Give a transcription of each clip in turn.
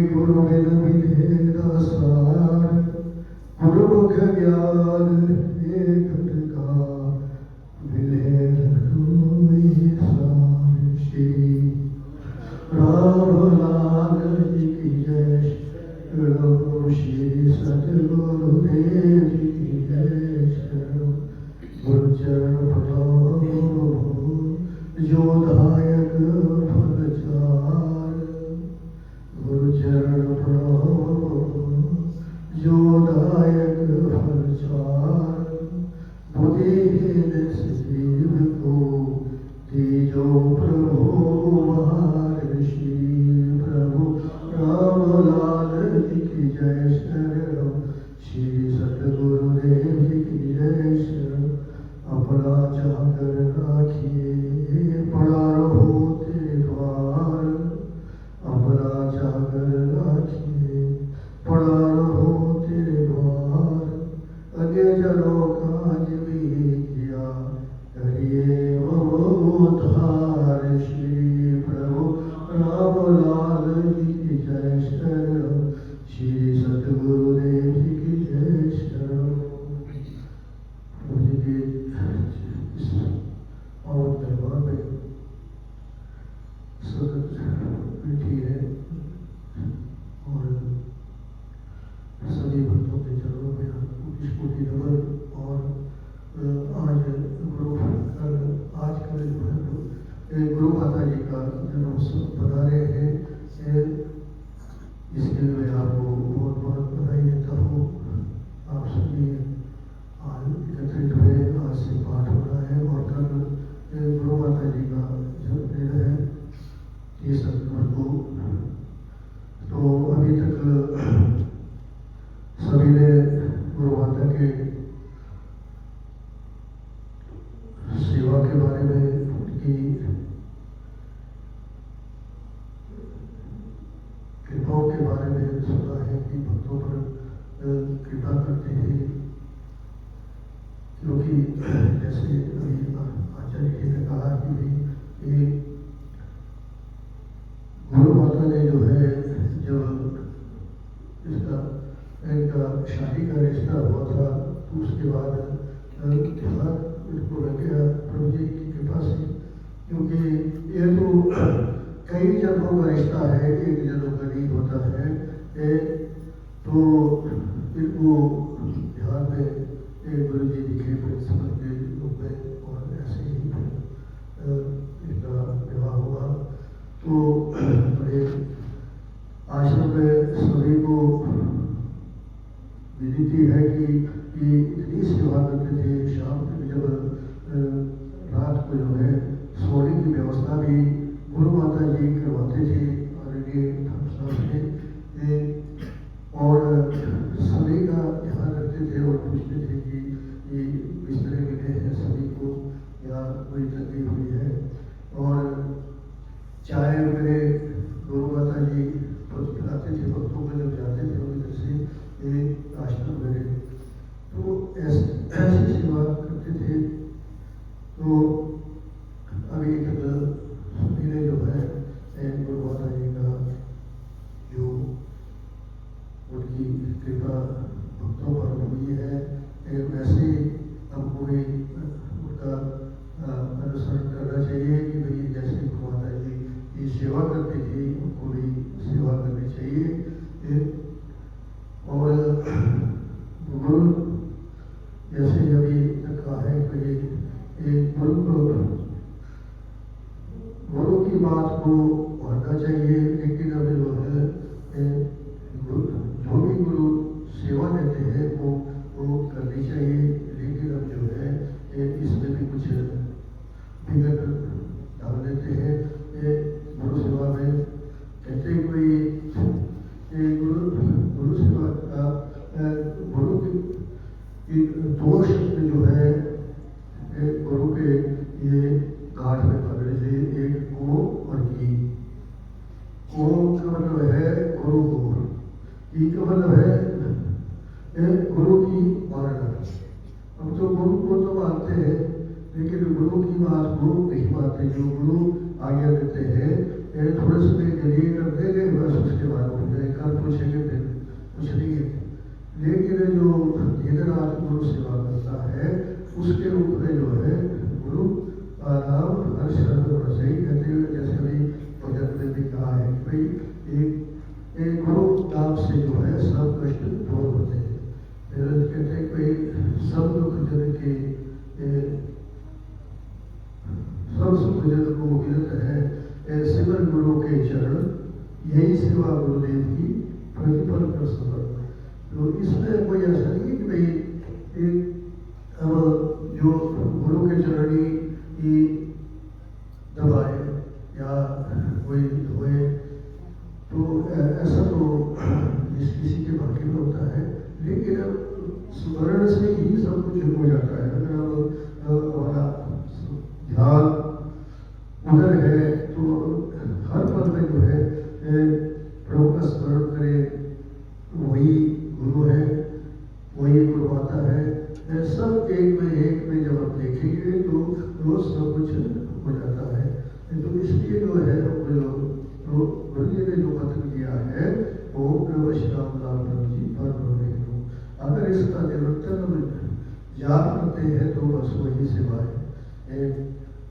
गुरु बिन मिलेगा सार, गुरुमुख ज्ञान एक का मिले कोई सार। श्री रामलाल जी की जय, श्री सतगुरुदेव जी की जय। गुरु चरण प्रणाम जो दायक फल चार, गुरु चरण प्रणाम जो दायक फल चार। बुद्धिहीन सजीव को दीजो प्रभु उपहार। श्री प्रभु रामलाल जी की जय। शरण श्री सतगुरुदेव जी की जय। शरण अपना जागर राखिए, पड़ा रहो तेरे द्वार। अपना जागर राखिए, पड़ा रहो तेरे द्वार। अन्य जनों काज भी किया, करिए वो उद्धार। श्री प्रभु रामलाल जी की जय। शरण श्री सतगुरुदेव जी की जय। शरण मुझे के और दरबार में सतत बैठी है और सभी भक्तों के चरणों में कोटि नमन। और आज कल गुरु माता जी का जन्मोत्सव बना रहे हैं। इसके लिए मैं आपको बहुत बहुत बधाई देता हूँ। आप सभी आज एकत्रित हुए, आज से पाठ हो रहा है और कल गुरु माता जी का जन्मदिन है 30 अक्टूबर को। तो अभी तक सभी ने गुरु माता के सेवा के बारे में, उनकी कृपाओं के बारे में सुना है कि भक्तों पर कृपा करते हैं। क्योंकि जैसे अभी आचार्य जी ने कहा कि गुरु माता ने जो है, जब इसका इनका शादी का रिश्ता हुआ था तो उसके बाद ध्यान इसको लग गया प्रभु जी की कृपा से। क्योंकि ये तो कई जन्मों का रिश्ता है, एक जन्म का नहीं होता है। तो इनको ध्यान में गुरु जी दिखे प्रिंसिपल के रूप में और ऐसे ही इनका विवाह हुआ। तो बड़े आश्रम में सभी को विनती है कि इतनी सेवा करते थे। शाम को जब रात को जो है सोने की व्यवस्था भी गुरु माता जी करवाते थे और ये धर्मशाला में, और सभी का ध्यान रखते थे और पूछते थे कि ये बिस्तरे मिले हैं सभी को या कोई तकलीफ हुई है। और चाय वगैरह गुरु माता जी पिलाते थे भक्तों को जब जाते थे उधर से आश्रम में। तो ऐसी सेवा करते थे। तो अभी तक सभी ने जो है गुरु माता जी का जो उनकी कृपा भक्तों पर हुई है, वैसे हमको भी उनका अनुसरण करना चाहिए कि भाई जैसे गुरु माता जी की सेवा करते थे उनको भी सेवा करनी चाहिए। और गुरु जैसे अभी तक कहा है कि गुरु की बात को मानना चाहिए, लेकिन अब जो है जो भी गुरु सेवा देते हैं वो करनी चाहिए। लेकिन अब जो है इसमें भी कुछ विघट डाल देते हैं गुरु सेवा में। कहते हैं कोई गुरु सेवा का गुरु की दोष जो है गुरु के ये गाठ में पकड़े थे, एक को और की। को का मतलब है गुरु को, की का मतलब है गुरु की मानना। अब तो गुरु को तो मानते हैं लेकिन गुरु की बात को नहीं मानते। जो गुरु आज्ञा देते हैं थोड़े समय के लिए कर देंगे, बस उसके बाद हो जाएगा। करता है उसके रूप में जो है गुरु का नाम हर शरण में होना चाहिए। कहते हैं जैसे अभी भजन में भी कहा है कि भाई एक गुरु नाम से जो है सब कष्ट दूर होते हैं। फिर कहते हैं कि सब दुख जन के सब सुख जन को मिलत है सिमर गुरु के चरण यही सेवा गुरुदेव की प्रतिफल कर सफल। तो इसमें कोई ऐसा नहीं है कि भाई एक जो गुरु के चरणी की दबाए या कोई धोए, तो ऐसा तो किसी के भाग्य में होता है। लेकिन स्मरण से ही सब कुछ हो जाता है। अगर हमारा ध्यान उधर है तो हर पल में जो है प्रभु का स्मरण करें, वही गुरु है, वही गुरु माता है। सब एक में जब आप देखेंगे तो सब कुछ हो जाता है। तो इसलिए जो है तो गुरु जी ने जो कथन किया है वो श्याम लाल प्रभु जी पर अगर इसका निरंतर याद करते हैं तो बस वही सेवा है।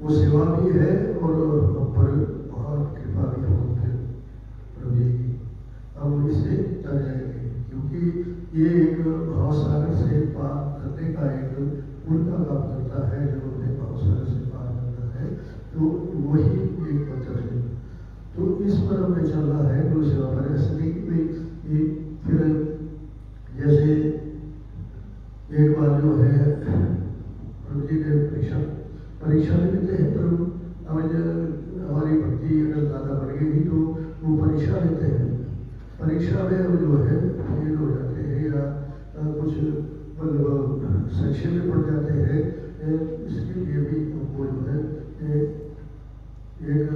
वो सेवा भी है और हम पर बहुत कृपा भी हो फिर प्रभु जी की। अब इससे तर जाएंगे क्योंकि ये एक भावसागर से पार करने का एक उल्टा काम करता है। जब हमें भावसागर से पार करना है तो वही एक पत्थर है। तो इस पर हमें चलना है गुरु सेवा पर। ऐसे नहीं कि फिर जैसे एक बार जो है प्रभु जी ने परीक्षा में देते हैं। प्रभु अब हमारी भक्ति अगर ज़्यादा बढ़ गई तो वो परीक्षा लेते हैं। परीक्षा में जो है फेल हो जाते हैं या कुछ मतलब सेक्शन में पढ़ जाते हैं। इसके लिए भी हमको जो है एक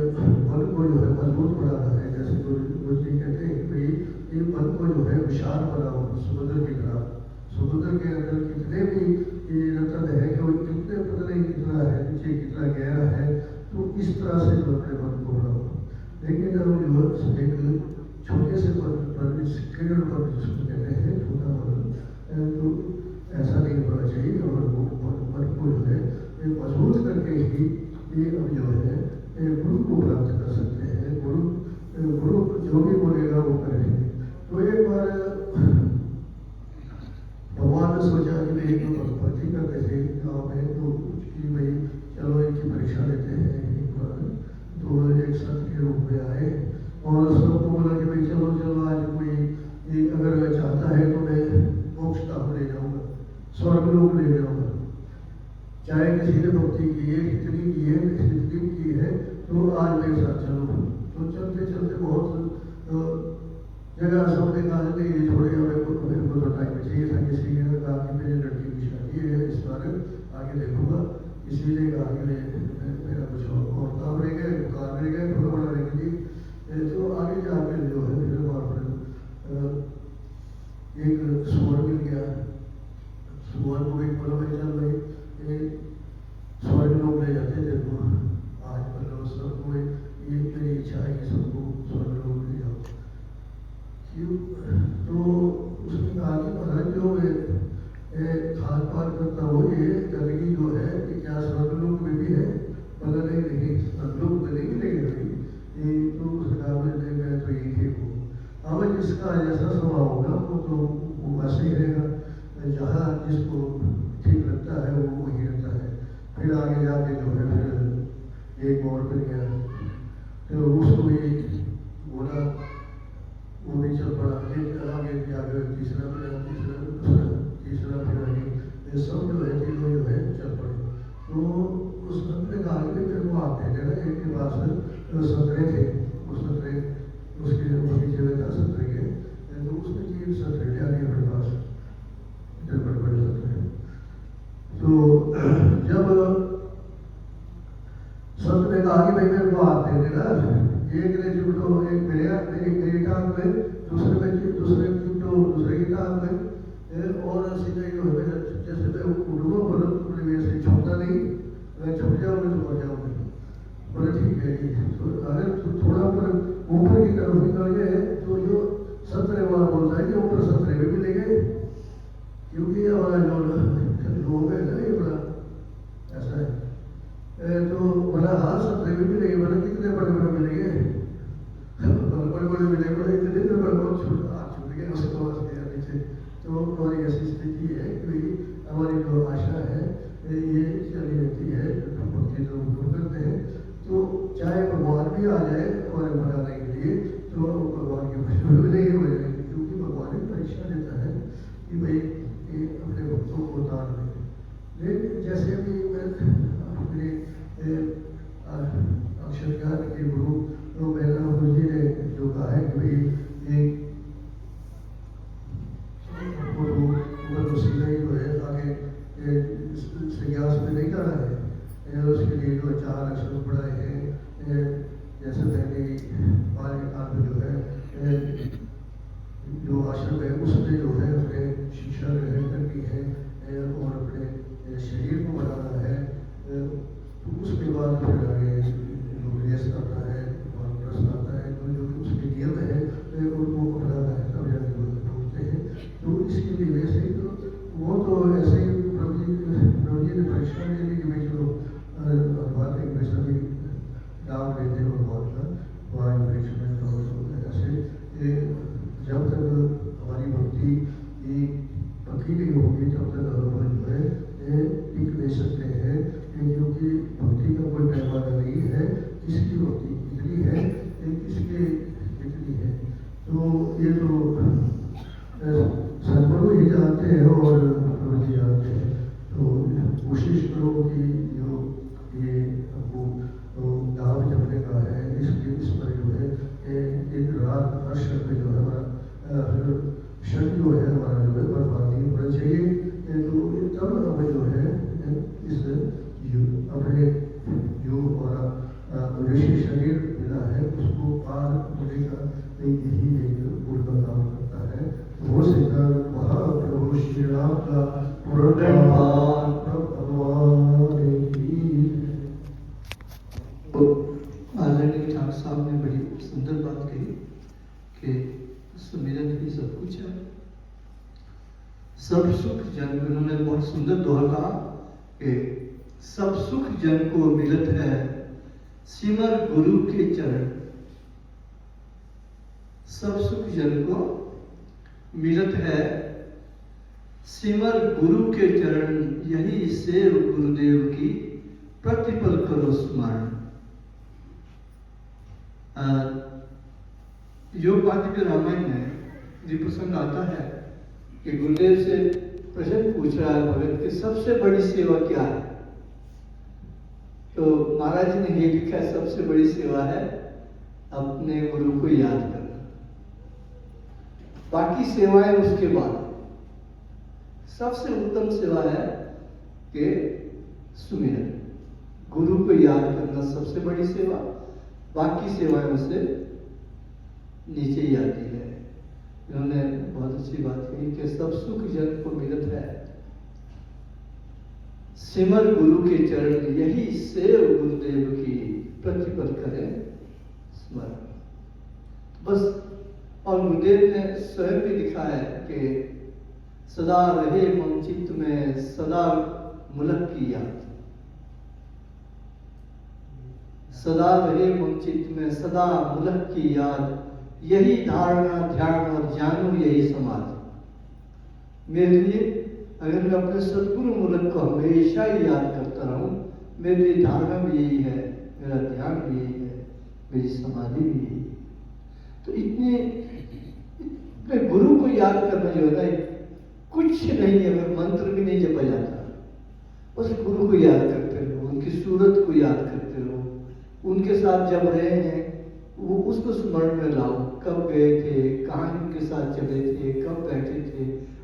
मन को जो है मजबूत बनाना है। जैसे गुरु जी कहते हैं कि भाई ये मन को जो है विशाल बनाओ समुद्र की तरह। समुद्र के अंदर कितने भी रतन है कि वो कितने पता नहीं कितना है, नीचे कितना गहरा है, तो इस तरह से जो अपने मन को बनाओ। लेकिन अब जो एक छोटे से पद पर किरण पद जिसको कहते हैं छोटा पद, तो ऐसा नहीं होना चाहिए। और मन को जो है मजबूत करके ही ये अब जो है गुरु को प्राप्त कर सकते हैं। गुरु जो भी बोलेगा वो करेंगे। तो एक बार भगवान ने सोचा कि भाई एक भक्ति करते थे गाँव में, तो कि भाई चलो इनकी परीक्षा लेते हैं एक बार। तो एक संत के रूप में आए और सबको बोला कि भाई चलो चलो आज कोई अगर चाहता है तो मैं मोक्ष धाम ले जाऊँगा, स्वर्ग लोक ले जाऊँगा। चाहे किसी ने भक्ति की है, कितनी की है, कितनी की है, तो आज मेरे साथ चलो। तो चलते चलते बहुत जगह सबने कहा कि ये छोड़े मेरे को तो टाइम चाहिए था। किसी ने कहा कि मेरी लड़की की शादी है, इस बार आगे देखूंगा। किसी ने कहा कि मेरा कुछ और काम रह गए, दुकान रह गए, थोड़ा बड़ा रह गई। तो आगे जाकर जो है फिर वहाँ पर एक सुअर मिल गया। सुअर को एक बोला भाई चल भाई स्वर्ग लोग ले जाते थे तो आज मतलब सबको ये मेरी इच्छा है कि सबको स्वर्ग लोग ले जाओ। क्यों? तो उसने कहा कि महाराज जो खान पान करता हो ये गंदगी जो है कि क्या स्वर्ग लोग में भी है? पता नहीं स्वर्ग लोग में नहीं मिलेगी। तो उसने कहा मैं तो यही ठीक हूँ। अब जिसका जैसा स्वभाव होगा वो तो वो वैसे ही रहेगा। जहाँ जिसको ठीक लगता है वो वही रहता है। फिर आगे जाके जो है फिर एक और मिल गया, तो उसको भी बोला, वो भी चल पड़ा। एक आगे जाकर तीसरा मिला, तीसरा फिर आगे सब जो है तीनों जो है चल पड़े। तो उस संत ने कहा कि फिर वो आते थे ना एक के पास संतरे थे, वो संतरे उसकी जगह था संतरे के। तो उसने की संतरे ले आने अपने पास बड़े संतरे। तो जब संत ने कहा कि भाई मेरे को हाथ दे देना, एक ने चुटो एक मेरी टांग में, दूसरे चुटो दूसरे की टांग में, और सीधा जो है जैसे मैं उठूंगा बोला तुमने मेरे से छूटा नहीं, अगर छूट जाओगे तो मर जाओगे। बोले ठीक है जी। तो अगर थोड़ा ऊपर की तरफ निकल गए तो जो संतरे वाला बोलता है कि ऊपर संतरे में मिलेंगे, क्योंकि हमारा जो लोग है ऐसी स्थिति है कि हमारी जो आशा है ये चली रहती है, भक्ति जो करते हैं, तो चाहे भगवान भी आ जाए हमारे बनाने के लिए तो भगवान की खुशी नहीं हो जाएगी, क्योंकि भगवान एक परीक्षा देता है कि भाई ये अपने भक्तों को उतार दें। लेकिन जैसे भी मैं अपने अक्षर ज्ञान के गुरु मेहरा गुरु जी ने जो कहा है कि भाई ये तो सीधा ही जो है आगे संन्यास में नहीं जाना है, उसके लिए जो 4 अक्षर पढ़ाए हैं, जैसे मैंने बाल्यकाल में जो है जो आश्रम है उसमें जो है अपने शिक्षा ग्रहण करनी है और अपने शरीर को बढ़ाना है, तो उसके बाद फिर आगे जो विदेश आता है और प्रश्न आता है, तो जो उसके नियम है उनको अपनाना है, तब जाके पहुँचते हैं। तो इसके लिए वैसे ही तो वो तो ऐसे ही प्रभु जी ने परीक्षा ले ली कि भाई चलो बात है कि सभी नाम लेते हो बहुत का वहाँ परीक्षा में तो ऐसे जब तक हमारी भक्ति पक्की नहीं होगी तब तक हम जो है टिक नहीं सकते हैं, क्योंकि भक्ति का कोई पैमाना नहीं है, किसकी भक्ति कितनी है किसके कितनी है, तो ये तो सदगुरु ही जानते हैं और प्रभु जी जानते हैं। तो कोशिश करो कि जो ये हमको नाम जपने का है इस पर जो है एक रात हर शब्द पे जो है हमारा शब्द जो है हमारा जो है बर्बाद नहीं होना चाहिए, तो तब हमें जो है इस अपने जो हमारा ऋषि शरीर मिला है उसको पार होने का यही एक गुरु का काम करता है। वो सिद्धांत महाप्रभु श्री राम का भगवान की। आदरणीय ठाकुर साहब ने बड़ी सुंदर बात कही कि सुमिरन ही सब कुछ है, सब सुख जन, उन्होंने बहुत सुंदर दोहा कहा कि सब सुख जन को मिलत है सिमर गुरु के चरण, सब सुख जन को मिलत है सिमर गुरु के चरण, यही सेव गुरुदेव की प्रतिपल करो स्मरण। योग वादिक रामायण में ये प्रसंग आता है कि गुरुदेव से प्रश्न पूछ रहा है भगत कि सबसे बड़ी सेवा क्या है, तो महाराज जी ने ये लिखा है सबसे बड़ी सेवा है अपने गुरु को याद करना, बाकी सेवाएं उसके बाद। सबसे उत्तम सेवा है कि सुमिरन, गुरु को याद करना सबसे बड़ी सेवा, बाकी सेवाएं उससे नीचे ही आती है। इन्होंने बहुत अच्छी बात कही कि सब सुख जन को मिलत है सिमर गुरु के चरण, यही सेव गुरुदेव की प्रतिपल करें स्मरण। बस, और गुरुदेव ने स्वयं भी लिखा है कि सदा रहे मम चित्त में सदा मुलक की याद, सदा रहे मम चित्त में सदा मुलक की याद, यही धारणा ध्यान और जानो यही समाधि। मेरे लिए अगर मैं अपने सदगुरु मूलक को हमेशा ही याद करता रहूं, मेरे लिए धारणा भी यही है, मेरा ध्यान भी यही है, मेरी समाधि भी यही है। तो इतने गुरु को याद करना जो है ना, कुछ नहीं है, मंत्र भी नहीं जपा जाता, बस गुरु को याद करते रहो, उनकी सूरत को याद करते रहो, उनके साथ जब रहे हैं वो उसको स्मरण में लाओ, कब गए थे, कहाँ उनके साथ चले थे, कब बैठे थे,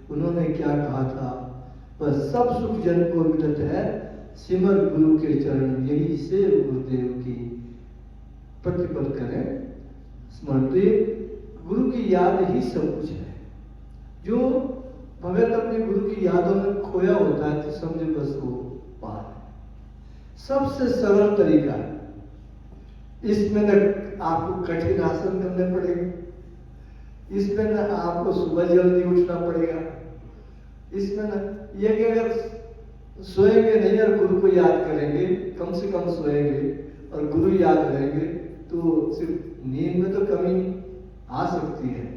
उन्होंने क्या कहा था। बस सब सुख जन को मिलत है सिमर गुरु के चरण, यही से गुरुदेव की प्रतिपल करें स्मरण। तो गुरु की याद ही सब कुछ है। जो भगत अपने गुरु की यादों में खोया होता है तो समझे बस वो पार है। सबसे सरल तरीका है, इसमें न आपको कठिन आसन करने पड़ेंगे, इसमें न आपको सुबह जल्दी उठना पड़ेगा, इसमें न ये कि अगर सोएंगे नहीं और गुरु को याद करेंगे, कम से कम सोएंगे और गुरु याद रहेंगे, तो सिर्फ नींद में तो कमी आ सकती है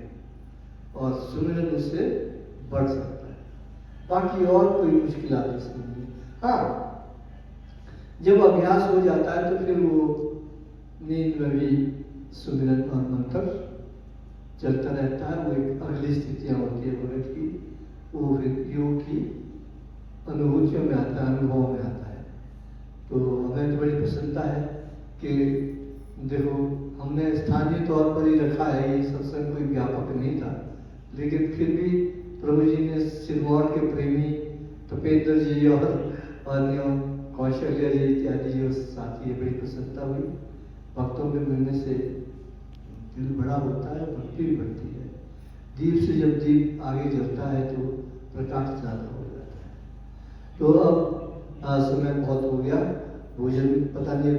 और सुमिरन उससे बढ़ सकता है। बाकी और कोई मुश्किलात इसमें नहीं। हाँ, जब अभ्यास हो जाता है तो फिर वो नींद में भी सुमिरन और मंत्र चलता रहता है। वो एक अगली स्थितियाँ होती है भगत की, वो फिर योग की अनुभूतियों में आता है, अनुभव में आता है। तो हमें तो बड़ी प्रसन्नता है कि देखो, हमने स्थानीय तौर पर ही रखा है, ये सत्संग कोई व्यापक नहीं था, लेकिन फिर भी प्रभु जी ने सिरमौर के प्रेमी तपेंद्र जी और अन्य कौशल्य जी इत्यादि जो साथी है, बड़ी प्रसन्नता हुई। भक्तों के मिलने से दिल बड़ा होता है, भक्ति भी बढ़ती है। दीप से जब दीप आगे जलता है तो प्रकाश ज़्यादा हो जाता है। तो अब समय बहुत हो गया, भोजन पता नहीं